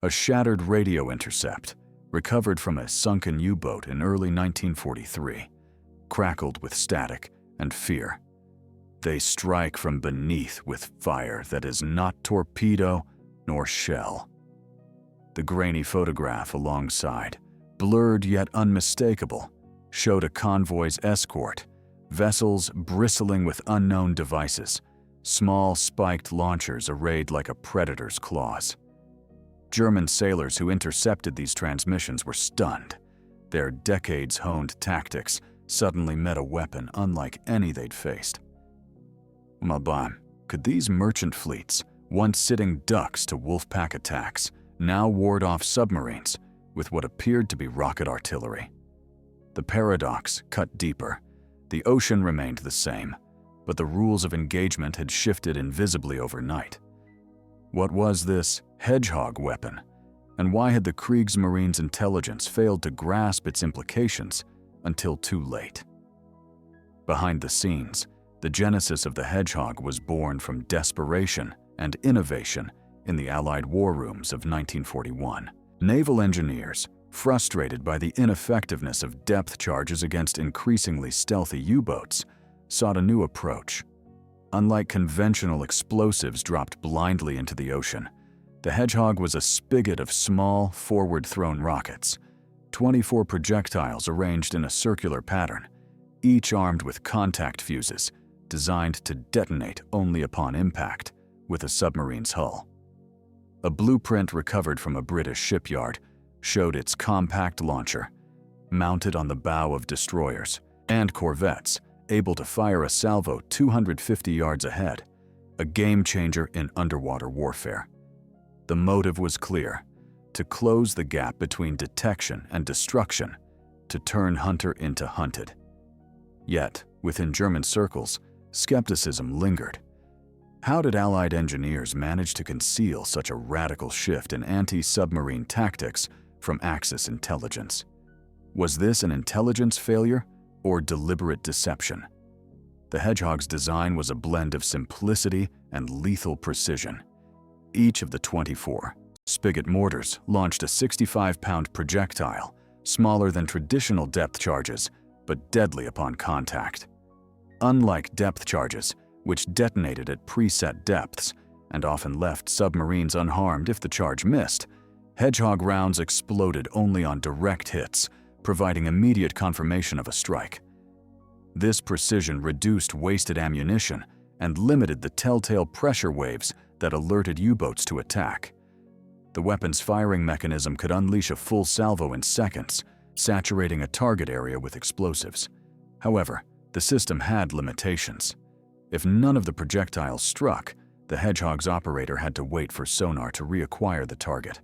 A shattered radio intercept, recovered from a sunken U-boat in early 1943, crackled with static and fear. They strike from beneath with fire that is not torpedo nor shell. The grainy photograph alongside, blurred yet unmistakable, showed a convoy's escort, vessels bristling with unknown devices, small spiked launchers arrayed like a predator's claws. German sailors who intercepted these transmissions were stunned. Their decades-honed tactics suddenly met a weapon unlike any they'd faced. Malbam, could these merchant fleets, once sitting ducks to wolfpack attacks, now ward off submarines with what appeared to be rocket artillery? The paradox cut deeper. The ocean remained the same, but the rules of engagement had shifted invisibly overnight. What was this hedgehog weapon, and why had the Kriegsmarine's intelligence failed to grasp its implications until too late? Behind the scenes, the genesis of the hedgehog was born from desperation and innovation in the Allied war rooms of 1941. Naval engineers, frustrated by the ineffectiveness of depth charges against increasingly stealthy U-boats, sought a new approach. Unlike conventional explosives dropped blindly into the ocean, the Hedgehog was a spigot of small, forward-thrown rockets, 24 projectiles arranged in a circular pattern, each armed with contact fuses designed to detonate only upon impact with a submarine's hull. A blueprint recovered from a British shipyard showed its compact launcher, mounted on the bow of destroyers and corvettes, able to fire a salvo 250 yards ahead, a game-changer in underwater warfare. The motive was clear: to close the gap between detection and destruction, to turn hunter into hunted. Yet, within German circles, skepticism lingered. How did Allied engineers manage to conceal such a radical shift in anti-submarine tactics from Axis intelligence? Was this an intelligence failure or deliberate deception? The Hedgehog's design was a blend of simplicity and lethal precision. Each of the 24 spigot mortars launched a 65-pound projectile, smaller than traditional depth charges, but deadly upon contact. Unlike depth charges, which detonated at preset depths and often left submarines unharmed if the charge missed, Hedgehog rounds exploded only on direct hits, providing immediate confirmation of a strike. This precision reduced wasted ammunition and limited the telltale pressure waves that alerted U-boats to attack. The weapon's firing mechanism could unleash a full salvo in seconds, saturating a target area with explosives. However, the system had limitations. If none of the projectiles struck, the Hedgehog's operator had to wait for sonar to reacquire the target.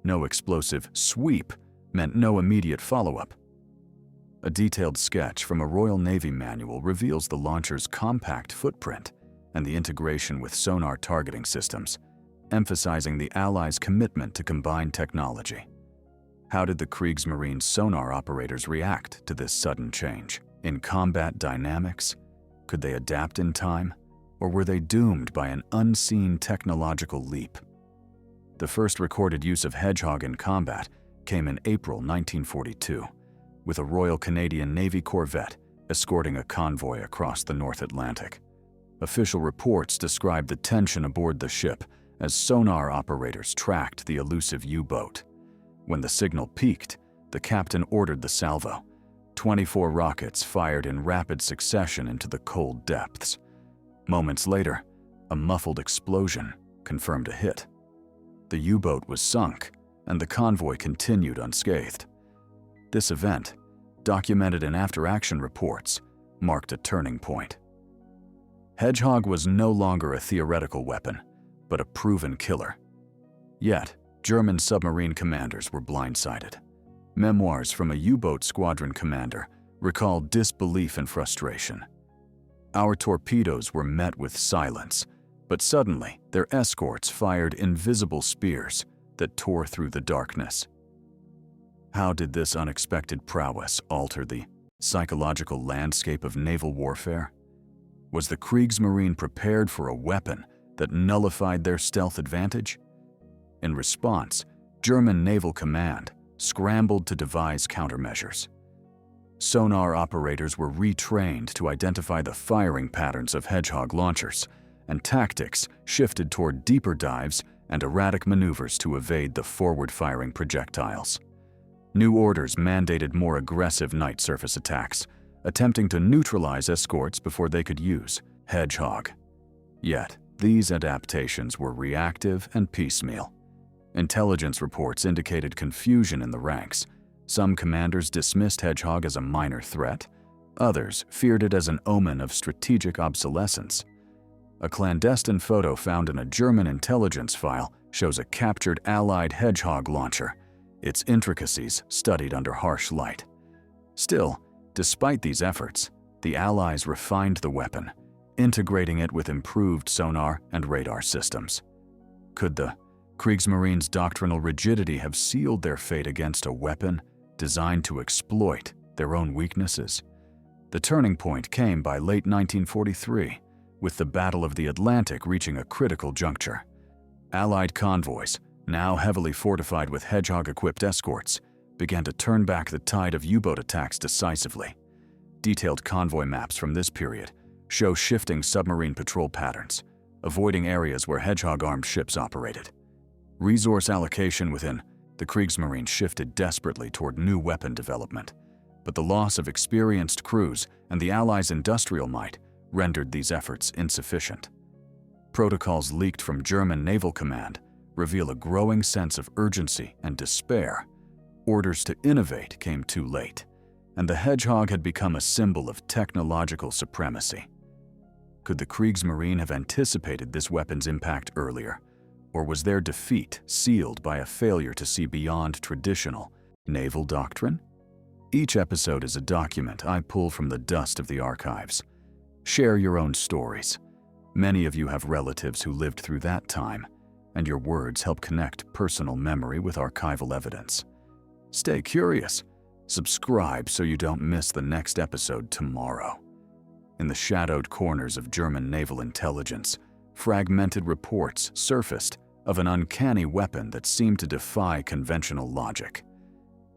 No explosive sweep meant no immediate follow-up. A detailed sketch from a Royal Navy manual reveals the launcher's compact footprint and the integration with sonar targeting systems, emphasizing the Allies' commitment to combined technology. How did the Kriegsmarine's sonar operators react to this sudden change? In combat dynamics, could they adapt in time, or were they doomed by an unseen technological leap? The first recorded use of Hedgehog in combat came in April 1942, with a Royal Canadian Navy corvette escorting a convoy across the North Atlantic. Official reports describe the tension aboard the ship as sonar operators tracked the elusive U-boat. When the signal peaked, the captain ordered the salvo. 24 rockets fired in rapid succession into the cold depths. Moments later, a muffled explosion confirmed a hit. The U-boat was sunk, and the convoy continued unscathed. This event, documented in after-action reports, marked a turning point. Hedgehog was no longer a theoretical weapon, but a proven killer. Yet, German submarine commanders were blindsided. Memoirs from a U-boat squadron commander recall disbelief and frustration. Our torpedoes were met with silence, but suddenly their escorts fired invisible spears that tore through the darkness. How did this unexpected prowess alter the psychological landscape of naval warfare? Was the Kriegsmarine prepared for a weapon that nullified their stealth advantage? In response, German Naval Command scrambled to devise countermeasures. Sonar operators were retrained to identify the firing patterns of Hedgehog launchers, and tactics shifted toward deeper dives and erratic maneuvers to evade the forward-firing projectiles. New orders mandated more aggressive night surface attacks, attempting to neutralize escorts before they could use Hedgehog. Yet, these adaptations were reactive and piecemeal. Intelligence reports indicated confusion in the ranks. Some commanders dismissed Hedgehog as a minor threat. Others feared it as an omen of strategic obsolescence. A clandestine photo found in a German intelligence file shows a captured Allied Hedgehog launcher, its intricacies studied under harsh light. Still, despite these efforts, the Allies refined the weapon, integrating it with improved sonar and radar systems. Could the Kriegsmarine's doctrinal rigidity have sealed their fate against a weapon designed to exploit their own weaknesses? The turning point came by late 1943, with the Battle of the Atlantic reaching a critical juncture. Allied convoys, now heavily fortified with Hedgehog-equipped escorts, began to turn back the tide of U-boat attacks decisively. Detailed convoy maps from this period show shifting submarine patrol patterns, avoiding areas where Hedgehog-armed ships operated. Resource allocation within the Kriegsmarine shifted desperately toward new weapon development, but the loss of experienced crews and the Allies' industrial might rendered these efforts insufficient. Protocols leaked from German Naval Command reveal a growing sense of urgency and despair. Orders to innovate came too late, and the Hedgehog had become a symbol of technological supremacy. Could the Kriegsmarine have anticipated this weapon's impact earlier, or was their defeat sealed by a failure to see beyond traditional naval doctrine? Each episode is a document I pull from the dust of the archives. Share your own stories. Many of you have relatives who lived through that time, and your words help connect personal memory with archival evidence. Stay curious. Subscribe so you don't miss the next episode tomorrow. In the shadowed corners of German naval intelligence, fragmented reports surfaced of an uncanny weapon that seemed to defy conventional logic.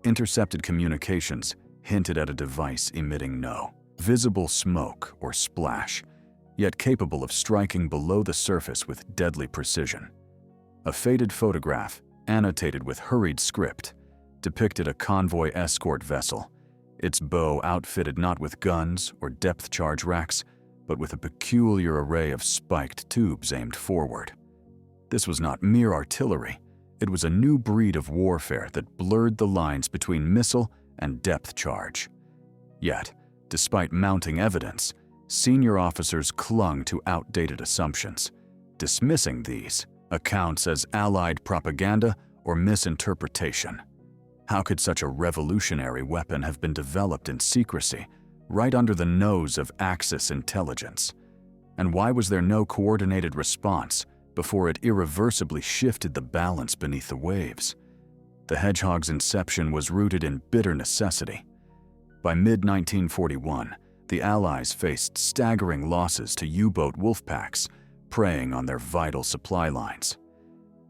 Intercepted communications hinted at a device emitting no visible smoke or splash, yet capable of striking below the surface with deadly precision. A faded photograph, annotated with hurried script, depicted a convoy escort vessel, its bow outfitted not with guns or depth charge racks, but with a peculiar array of spiked tubes aimed forward. This was not mere artillery. It was a new breed of warfare that blurred the lines between missile and depth charge. Yet, despite mounting evidence, senior officers clung to outdated assumptions, dismissing these accounts as Allied propaganda or misinterpretation. How could such a revolutionary weapon have been developed in secrecy, right under the nose of Axis intelligence? And why was there no coordinated response before it irreversibly shifted the balance beneath the waves? The Hedgehog's inception was rooted in bitter necessity. By mid-1941, the Allies faced staggering losses to U-boat wolf packs, preying on their vital supply lines.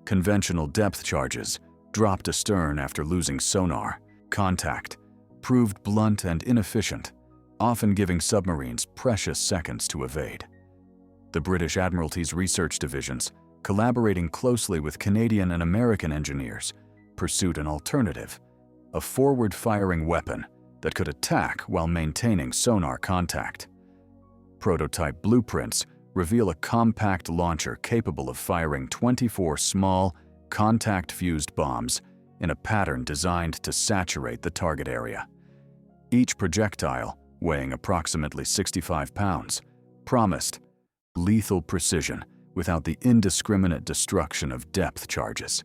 Conventional depth charges dropped astern after losing sonar. Contact proved blunt and inefficient, often giving submarines precious seconds to evade. The British Admiralty's research divisions, collaborating closely with Canadian and American engineers, pursued an alternative, a forward-firing weapon that could attack while maintaining sonar contact. Prototype blueprints reveal a compact launcher capable of firing 24 small, contact-fused bombs in a pattern designed to saturate the target area. Each projectile, weighing approximately 65 pounds, promised lethal precision without the indiscriminate destruction of depth charges.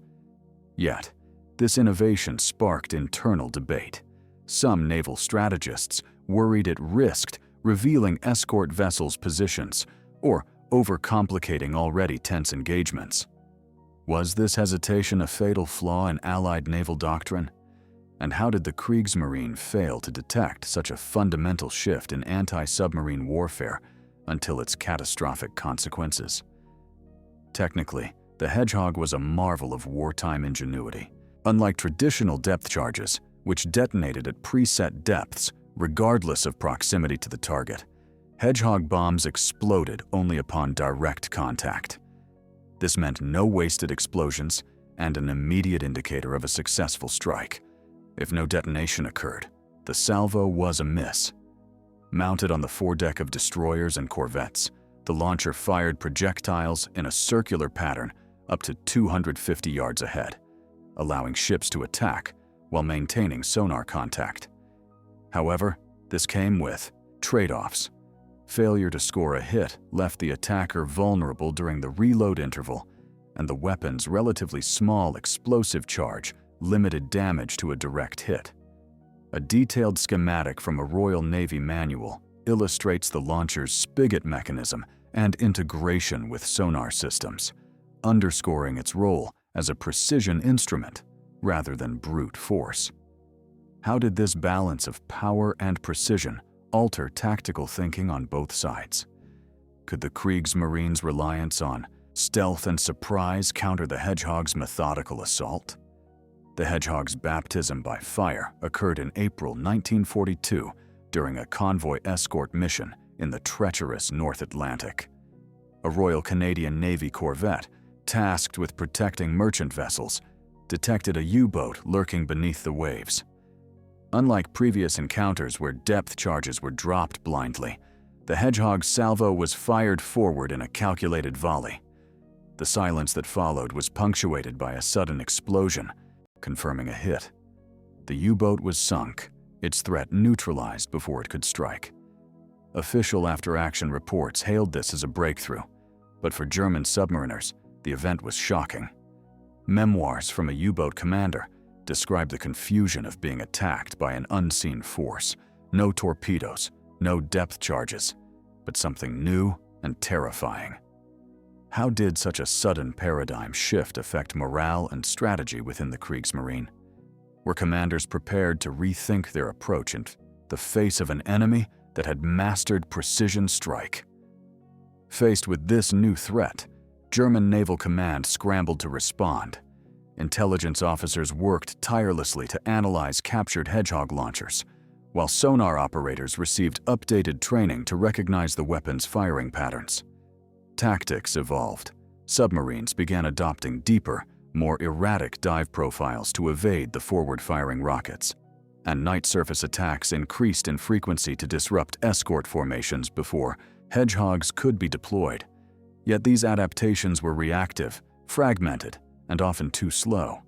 Yet, this innovation sparked internal debate. Some naval strategists worried it risked revealing escort vessels' positions or overcomplicating already tense engagements. Was this hesitation a fatal flaw in Allied naval doctrine? And how did the Kriegsmarine fail to detect such a fundamental shift in anti-submarine warfare until its catastrophic consequences? Technically, the Hedgehog was a marvel of wartime ingenuity, Unlike traditional depth charges, which detonated at preset depths regardless of proximity to the target, Hedgehog bombs exploded only upon direct contact. This meant no wasted explosions and an immediate indicator of a successful strike. If no detonation occurred, the salvo was a miss. Mounted on the foredeck of destroyers and corvettes, the launcher fired projectiles in a circular pattern up to 250 yards ahead, allowing ships to attack while maintaining sonar contact. However, this came with trade-offs. Failure to score a hit left the attacker vulnerable during the reload interval, and the weapon's relatively small explosive charge limited damage to a direct hit. A detailed schematic from a Royal Navy manual illustrates the launcher's spigot mechanism and integration with sonar systems, underscoring its role as a precision instrument rather than brute force. How did this balance of power and precision alter tactical thinking on both sides? Could the Kriegsmarine's reliance on stealth and surprise counter the Hedgehog's methodical assault? The Hedgehog's baptism by fire occurred in April 1942 during a convoy escort mission in the treacherous North Atlantic. A Royal Canadian Navy corvette, tasked with protecting merchant vessels, detected a U-boat lurking beneath the waves. Unlike previous encounters where depth charges were dropped blindly, the Hedgehog's salvo was fired forward in a calculated volley. The silence that followed was punctuated by a sudden explosion, confirming a hit. The U-boat was sunk, its threat neutralized before it could strike. Official after-action reports hailed this as a breakthrough, but for German submariners, the event was shocking. Memoirs from a U-boat commander describe the confusion of being attacked by an unseen force. No torpedoes, no depth charges, but something new and terrifying. How did such a sudden paradigm shift affect morale and strategy within the Kriegsmarine? Were commanders prepared to rethink their approach in the face of an enemy that had mastered precision strike? Faced with this new threat, German Naval Command scrambled to respond. Intelligence officers worked tirelessly to analyze captured Hedgehog launchers, while sonar operators received updated training to recognize the weapon's firing patterns. Tactics evolved. Submarines began adopting deeper, more erratic dive profiles to evade the forward-firing rockets, and night surface attacks increased in frequency to disrupt escort formations before Hedgehogs could be deployed. Yet these adaptations were reactive, fragmented, and often too slow.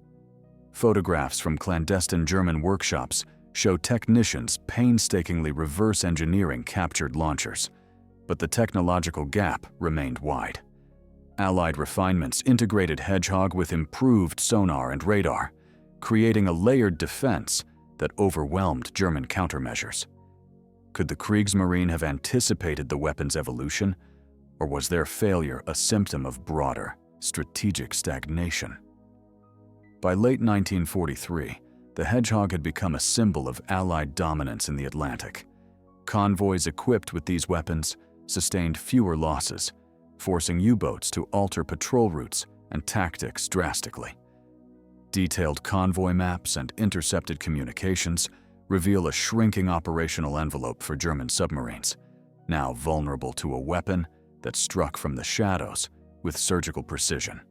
Photographs from clandestine German workshops show technicians painstakingly reverse engineering captured launchers, but the technological gap remained wide. Allied refinements integrated Hedgehog with improved sonar and radar, creating a layered defense that overwhelmed German countermeasures. Could the Kriegsmarine have anticipated the weapon's evolution, or was their failure a symptom of broader, strategic stagnation? By late 1943, the Hedgehog had become a symbol of Allied dominance in the Atlantic. Convoys equipped with these weapons sustained fewer losses, forcing U-boats to alter patrol routes and tactics drastically. Detailed convoy maps and intercepted communications reveal a shrinking operational envelope for German submarines, now vulnerable to a weapon that struck from the shadows with surgical precision.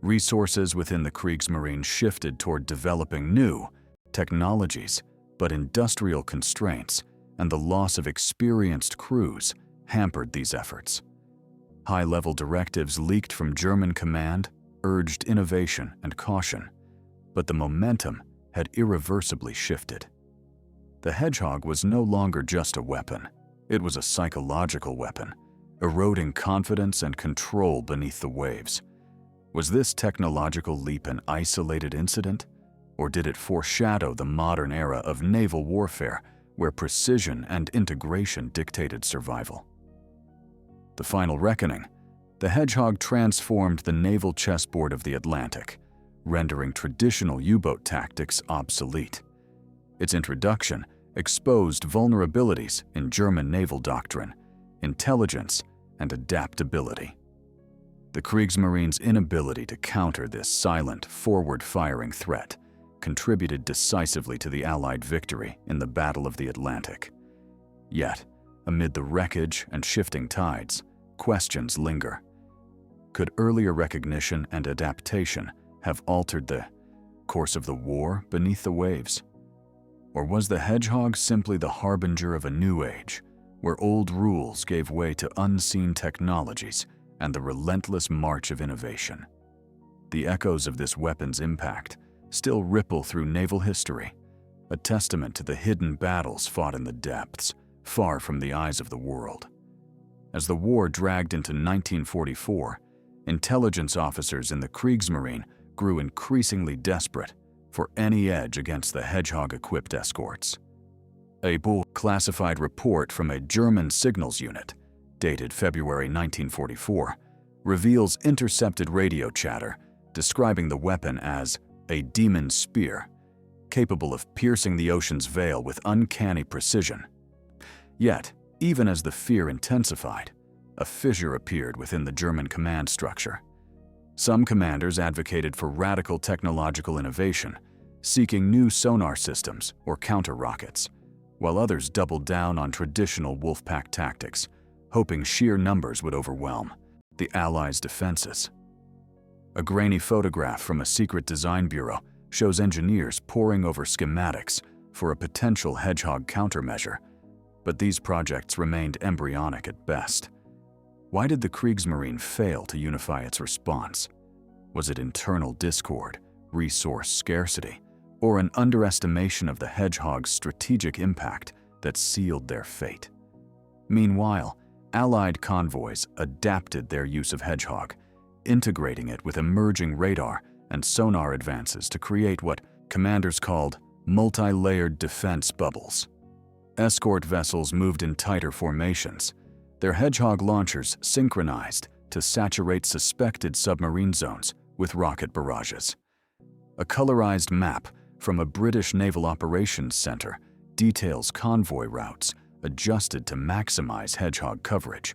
Resources within the Kriegsmarine shifted toward developing new technologies, but industrial constraints and the loss of experienced crews hampered these efforts. High-level directives leaked from German command urged innovation and caution, but the momentum had irreversibly shifted. The Hedgehog was no longer just a weapon. It was a psychological weapon, eroding confidence and control beneath the waves. Was this technological leap an isolated incident, or did it foreshadow the modern era of naval warfare where precision and integration dictated survival? The final reckoning, the Hedgehog transformed the naval chessboard of the Atlantic, rendering traditional U-boat tactics obsolete. Its introduction exposed vulnerabilities in German naval doctrine, intelligence, and adaptability. The Kriegsmarine's inability to counter this silent, forward-firing threat contributed decisively to the Allied victory in the Battle of the Atlantic. Yet, amid the wreckage and shifting tides, questions linger. Could earlier recognition and adaptation have altered the course of the war beneath the waves? Or was the hedgehog simply the harbinger of a new age, where old rules gave way to unseen technologies and the relentless march of innovation? The echoes of this weapon's impact still ripple through naval history, a testament to the hidden battles fought in the depths, far from the eyes of the world. As the war dragged into 1944, intelligence officers in the Kriegsmarine grew increasingly desperate for any edge against the Hedgehog-equipped escorts. A classified report from a German signals unit, dated February 1944, reveals intercepted radio chatter describing the weapon as a demon spear, capable of piercing the ocean's veil with uncanny precision. Yet, even as the fear intensified, a fissure appeared within the German command structure. Some commanders advocated for radical technological innovation, seeking new sonar systems or counter-rockets, while others doubled down on traditional wolfpack tactics, hoping sheer numbers would overwhelm the Allies' defenses. A grainy photograph from a secret design bureau shows engineers poring over schematics for a potential Hedgehog countermeasure, but these projects remained embryonic at best. Why did the Kriegsmarine fail to unify its response? Was it internal discord, resource scarcity, or an underestimation of the Hedgehog's strategic impact that sealed their fate? Meanwhile, Allied convoys adapted their use of Hedgehog, integrating it with emerging radar and sonar advances to create what commanders called multi-layered defense bubbles. Escort vessels moved in tighter formations, their Hedgehog launchers synchronized to saturate suspected submarine zones with rocket barrages. A colorized map from a British Naval Operations Center details convoy routes adjusted to maximize Hedgehog coverage,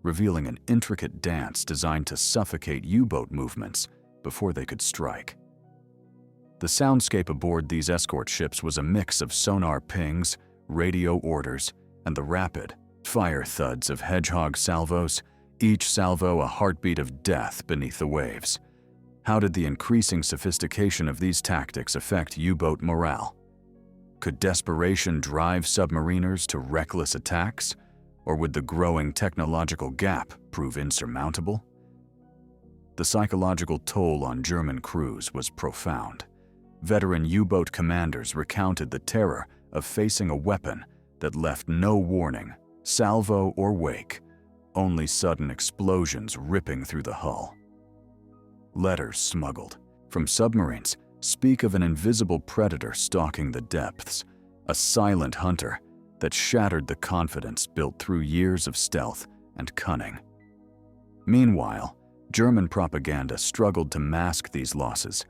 revealing an intricate dance designed to suffocate U-boat movements before they could strike. The soundscape aboard these escort ships was a mix of sonar pings, radio orders, and the rapid fire thuds of Hedgehog salvos, each salvo a heartbeat of death beneath the waves. How did the increasing sophistication of these tactics affect U-boat morale? Could desperation drive submariners to reckless attacks? Or would the growing technological gap prove insurmountable? The psychological toll on German crews was profound. Veteran U-boat commanders recounted the terror of facing a weapon that left no warning, salvo or wake, only sudden explosions ripping through the hull. Letters smuggled from submarines speak of an invisible predator stalking the depths, a silent hunter that shattered the confidence built through years of stealth and cunning. Meanwhile, German propaganda struggled to mask these losses,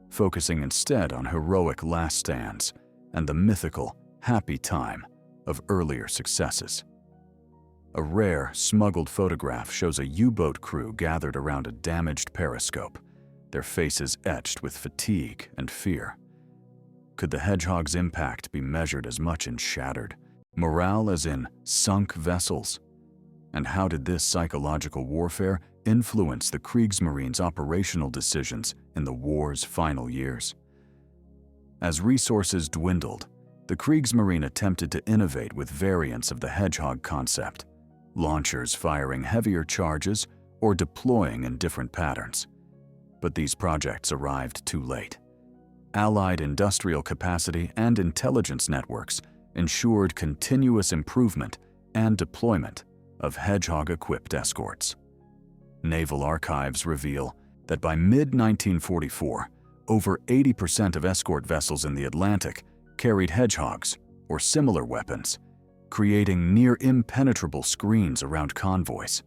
focusing instead on heroic last stands and the mythical, happy time of earlier successes. A rare, smuggled photograph shows a U-boat crew gathered around a damaged periscope, their faces etched with fatigue and fear. Could the Hedgehog's impact be measured as much in shattered morale as in sunk vessels? And how did this psychological warfare influence the Kriegsmarine's operational decisions in the war's final years? As resources dwindled, the Kriegsmarine attempted to innovate with variants of the Hedgehog concept, launchers firing heavier charges or deploying in different patterns. But these projects arrived too late. Allied industrial capacity and intelligence networks ensured continuous improvement and deployment of Hedgehog-equipped escorts. Naval archives reveal that by mid-1944, over 80% of escort vessels in the Atlantic carried Hedgehogs or similar weapons, creating near-impenetrable screens around convoys.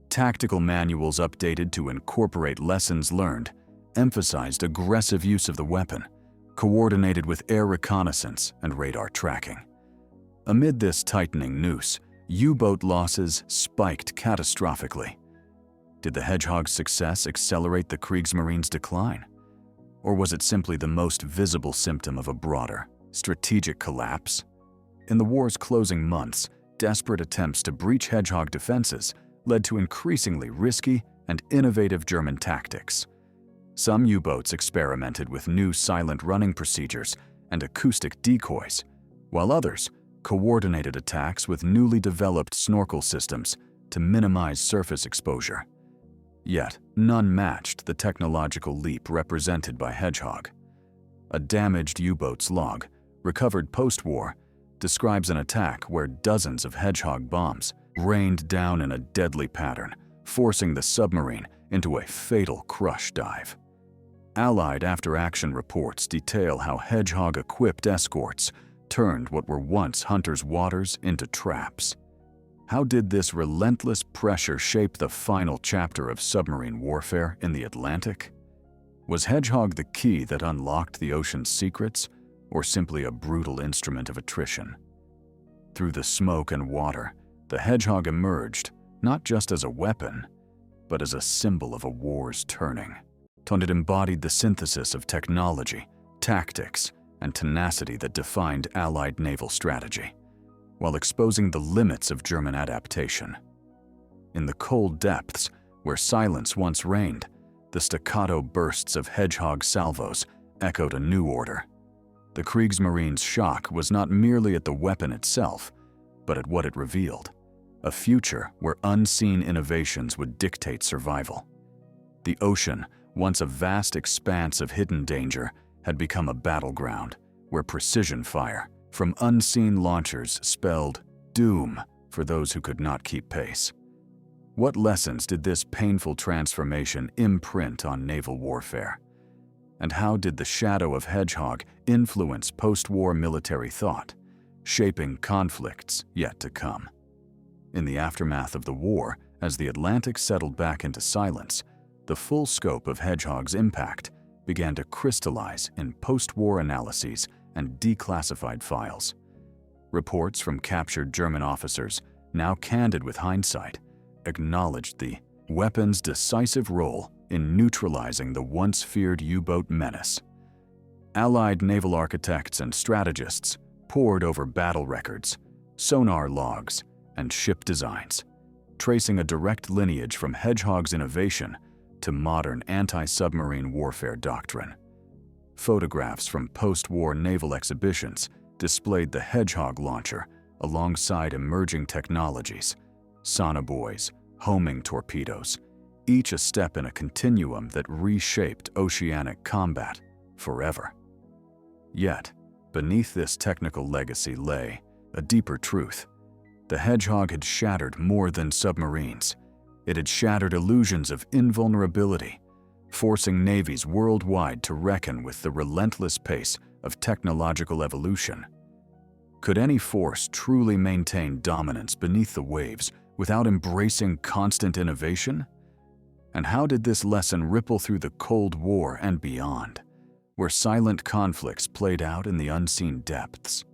Tactical manuals updated to incorporate lessons learned emphasized aggressive use of the weapon, coordinated with air reconnaissance and radar tracking. Amid this tightening noose, U-boat losses spiked catastrophically. Did the Hedgehog's success accelerate the Kriegsmarine's decline? Or was it simply the most visible symptom of a broader, strategic collapse? In the war's closing months, desperate attempts to breach Hedgehog defenses led to increasingly risky and innovative German tactics. Some U-boats experimented with new silent running procedures and acoustic decoys, while others coordinated attacks with newly developed snorkel systems to minimize surface exposure. Yet, none matched the technological leap represented by Hedgehog. A damaged U-boat's log, recovered post-war, describes an attack where dozens of Hedgehog bombs rained down in a deadly pattern, forcing the submarine into a fatal crush dive. Allied after-action reports detail how Hedgehog-equipped escorts turned what were once hunters' waters into traps. How did this relentless pressure shape the final chapter of submarine warfare in the Atlantic? Was Hedgehog the key that unlocked the ocean's secrets, or simply a brutal instrument of attrition? Through the smoke and water, the Hedgehog emerged not just as a weapon, but as a symbol of a war's turning. It embodied the synthesis of technology, tactics, and tenacity that defined Allied naval strategy, while exposing the limits of German adaptation. In the cold depths, where silence once reigned, the staccato bursts of Hedgehog salvos echoed a new order. The Kriegsmarine's shock was not merely at the weapon itself, but at what it revealed: a future where unseen innovations would dictate survival. The ocean, once a vast expanse of hidden danger, had become a battleground where precision fire from unseen launchers spelled doom for those who could not keep pace. What lessons did this painful transformation imprint on naval warfare? And how did the shadow of Hedgehog influence post-war military thought, shaping conflicts yet to come? In the aftermath of the war, as the Atlantic settled back into silence, the full scope of Hedgehog's impact began to crystallize in post-war analyses and declassified files. Reports from captured German officers, now candid with hindsight, acknowledged the weapon's decisive role in neutralizing the once feared U-boat menace. Allied naval architects and strategists pored over battle records, sonar logs, and ship designs, tracing a direct lineage from Hedgehog's innovation to modern anti-submarine warfare doctrine. Photographs from post-war naval exhibitions displayed the Hedgehog launcher alongside emerging technologies, sonobuoys, homing torpedoes, each a step in a continuum that reshaped oceanic combat forever. Yet, beneath this technical legacy lay a deeper truth. The Hedgehog had shattered more than submarines. It had shattered illusions of invulnerability, forcing navies worldwide to reckon with the relentless pace of technological evolution. Could any force truly maintain dominance beneath the waves without embracing constant innovation? And how did this lesson ripple through the Cold War and beyond, where silent conflicts played out in the unseen depths?